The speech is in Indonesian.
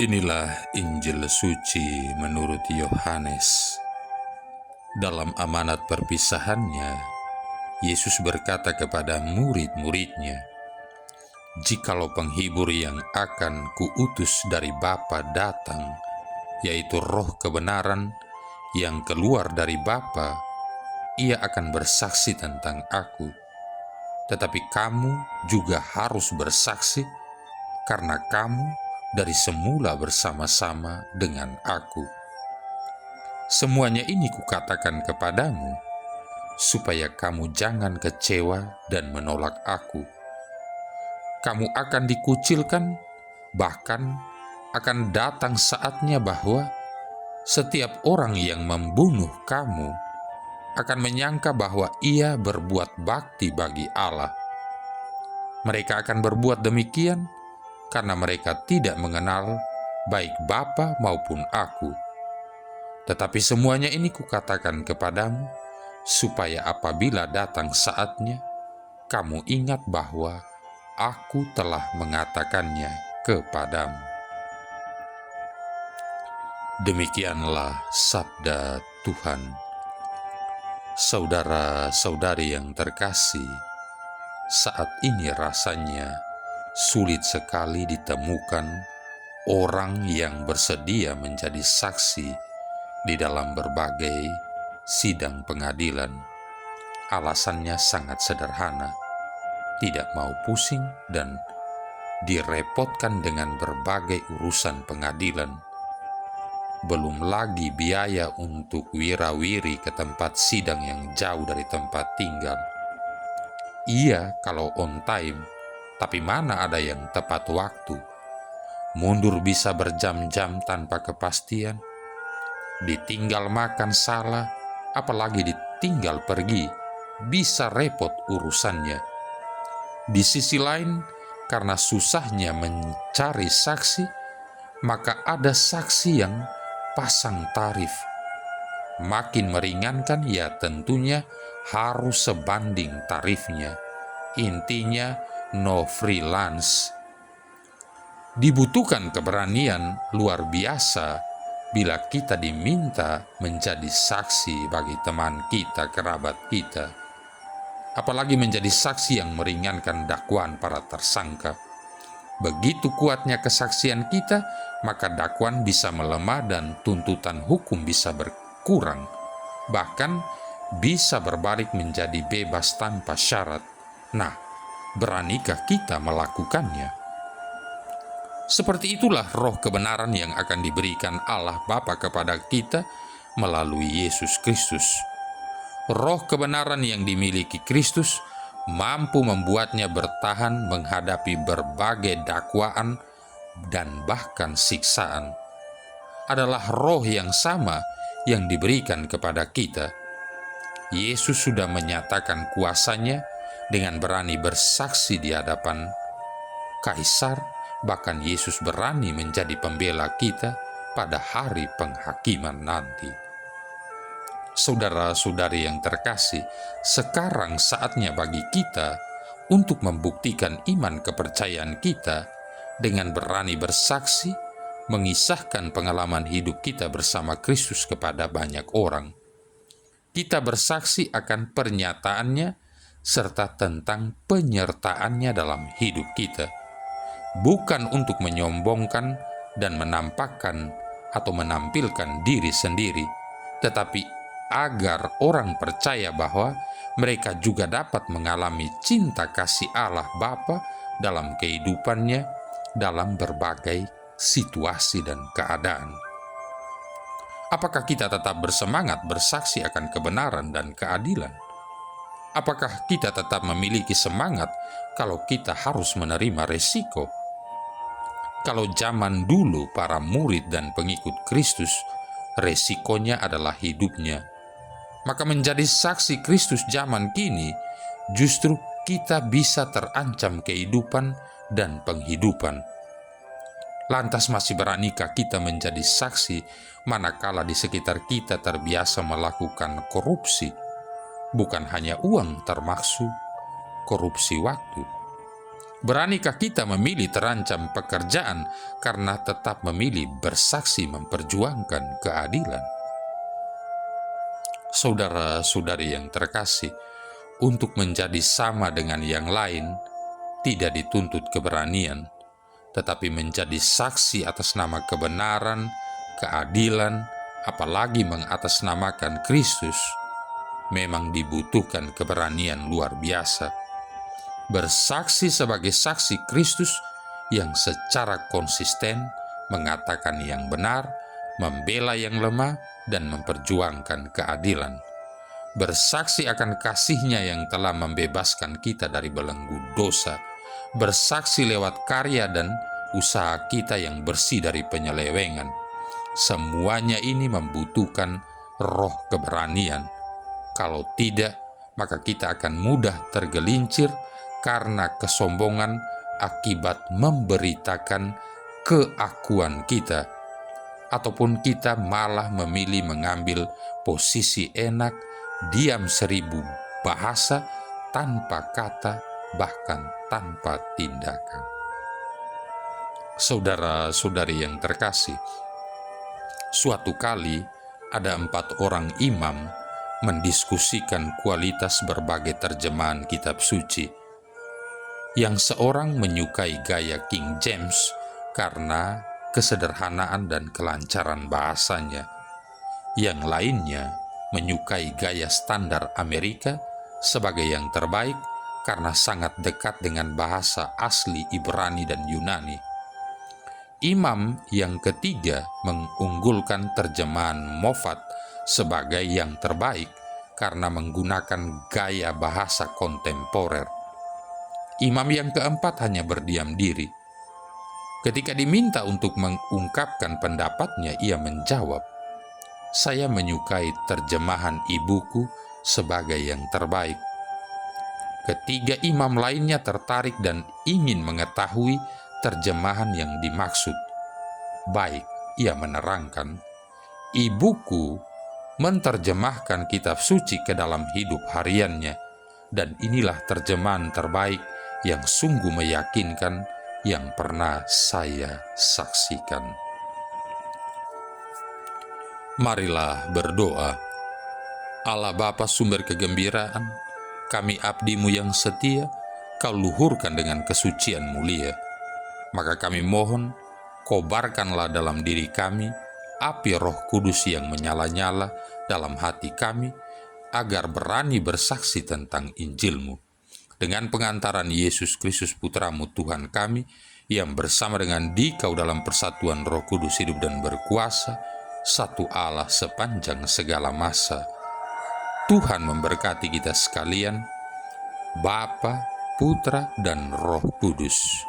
Inilah Injil suci menurut Yohanes. Dalam amanat perpisahannya, Yesus berkata kepada murid-muridnya, "Jikalau penghibur yang akan kuutus dari Bapa datang, yaitu Roh kebenaran yang keluar dari Bapa, ia akan bersaksi tentang Aku. Tetapi kamu juga harus bersaksi, karena kamu dari semula bersama-sama dengan Aku. Semuanya ini kukatakan kepadamu, supaya kamu jangan kecewa dan menolak Aku. Kamu akan dikucilkan, bahkan akan datang saatnya bahwa setiap orang yang membunuh kamu akan menyangka bahwa ia berbuat bakti bagi Allah. Mereka akan berbuat demikian karena mereka tidak mengenal baik Bapa maupun Aku. Tetapi semuanya ini kukatakan kepadamu, supaya apabila datang saatnya, kamu ingat bahwa Aku telah mengatakannya kepadamu." Demikianlah sabda Tuhan. Saudara-saudari yang terkasih, saat ini rasanya sulit sekali ditemukan orang yang bersedia menjadi saksi di dalam berbagai sidang pengadilan. Alasannya sangat sederhana, tidak mau pusing dan direpotkan dengan berbagai urusan pengadilan. Belum lagi biaya untuk wirawiri ke tempat sidang yang jauh dari tempat tinggal. Iya kalau on time, tapi mana ada yang tepat waktu. Mundur bisa berjam-jam tanpa kepastian. Ditinggal makan salah, apalagi ditinggal pergi, bisa repot urusannya. Di sisi lain, karena susahnya mencari saksi, maka ada saksi yang pasang tarif. Makin meringankan, ya tentunya harus sebanding tarifnya. Intinya no freelance. Dibutuhkan keberanian luar biasa bila kita diminta menjadi saksi bagi teman kita, kerabat kita. Apalagi menjadi saksi yang meringankan dakwaan para tersangka. Begitu kuatnya kesaksian kita, maka dakwaan bisa melemah dan tuntutan hukum bisa berkurang. Bahkan bisa berbalik menjadi bebas tanpa syarat. Nah, beranikah kita melakukannya? Seperti itulah roh kebenaran yang akan diberikan Allah Bapa kepada kita melalui Yesus Kristus. Roh kebenaran yang dimiliki Kristus mampu membuatnya bertahan menghadapi berbagai dakwaan dan bahkan siksaan. Adalah roh yang sama yang diberikan kepada kita. Yesus sudah menyatakan kuasanya dengan berani bersaksi di hadapan kaisar. Bahkan Yesus berani menjadi pembela kita pada hari penghakiman nanti. Saudara-saudari yang terkasih, sekarang saatnya bagi kita untuk membuktikan iman kepercayaan kita dengan berani bersaksi, mengisahkan pengalaman hidup kita bersama Kristus kepada banyak orang. Kita bersaksi akan pernyataannya serta tentang penyertaannya dalam hidup kita. Bukan untuk menyombongkan dan menampakkan atau menampilkan diri sendiri, tetapi agar orang percaya bahwa mereka juga dapat mengalami cinta kasih Allah Bapa dalam kehidupannya dalam berbagai situasi dan keadaan. Apakah kita tetap bersemangat bersaksi akan kebenaran dan keadilan? Apakah kita tetap memiliki semangat kalau kita harus menerima resiko? Kalau zaman dulu para murid dan pengikut Kristus, resikonya adalah hidupnya. Maka menjadi saksi Kristus zaman kini, justru kita bisa terancam kehidupan dan penghidupan. Lantas masih beranikah kita menjadi saksi manakala di sekitar kita terbiasa melakukan korupsi? Bukan hanya uang, termasuk korupsi waktu. Beranikah kita memilih terancam pekerjaan karena tetap memilih bersaksi memperjuangkan keadilan? Saudara-saudari yang terkasih, untuk menjadi sama dengan yang lain tidak dituntut keberanian, tetapi menjadi saksi atas nama kebenaran, keadilan, apalagi mengatasnamakan Kristus, memang dibutuhkan keberanian luar biasa. Bersaksi sebagai saksi Kristus yang secara konsisten mengatakan yang benar, membela yang lemah, dan memperjuangkan keadilan. Bersaksi akan kasih-Nya yang telah membebaskan kita dari belenggu dosa. Bersaksi lewat karya dan usaha kita yang bersih dari penyelewengan. Semuanya ini membutuhkan roh keberanian. Kalau tidak, maka kita akan mudah tergelincir karena kesombongan akibat memberitakan keakuan kita, ataupun kita malah memilih mengambil posisi enak, diam 1000 bahasa tanpa kata, bahkan tanpa tindakan. Saudara-saudari yang terkasih, suatu kali ada 4 orang imam mendiskusikan kualitas berbagai terjemahan kitab suci. Yang seorang menyukai gaya King James karena kesederhanaan dan kelancaran bahasanya. Yang lainnya menyukai gaya standar Amerika sebagai yang terbaik karena sangat dekat dengan bahasa asli Ibrani dan Yunani. Imam yang ketiga mengunggulkan terjemahan Moffat sebagai yang terbaik karena menggunakan gaya bahasa kontemporer. Imam yang keempat hanya berdiam diri. Ketika diminta untuk mengungkapkan pendapatnya, ia menjawab, "Saya menyukai terjemahan ibuku sebagai yang terbaik." Ketiga imam lainnya tertarik dan ingin mengetahui terjemahan yang dimaksud. "Baik," ia menerangkan, "ibuku menerjemahkan kitab suci ke dalam hidup hariannya, dan inilah terjemahan terbaik yang sungguh meyakinkan yang pernah saya saksikan." Marilah berdoa. Allah Bapa sumber kegembiraan, kami abdi-Mu yang setia, Kau luhurkan dengan kesucian mulia. Maka kami mohon, kobarkanlah dalam diri kami api Roh Kudus yang menyala-nyala dalam hati kami, agar berani bersaksi tentang Injil-Mu. Dengan pengantaran Yesus Kristus Putra-Mu Tuhan kami, yang bersama dengan Dikau dalam persatuan Roh Kudus hidup dan berkuasa, satu Allah sepanjang segala masa. Tuhan memberkati kita sekalian, Bapa, Putra, dan Roh Kudus.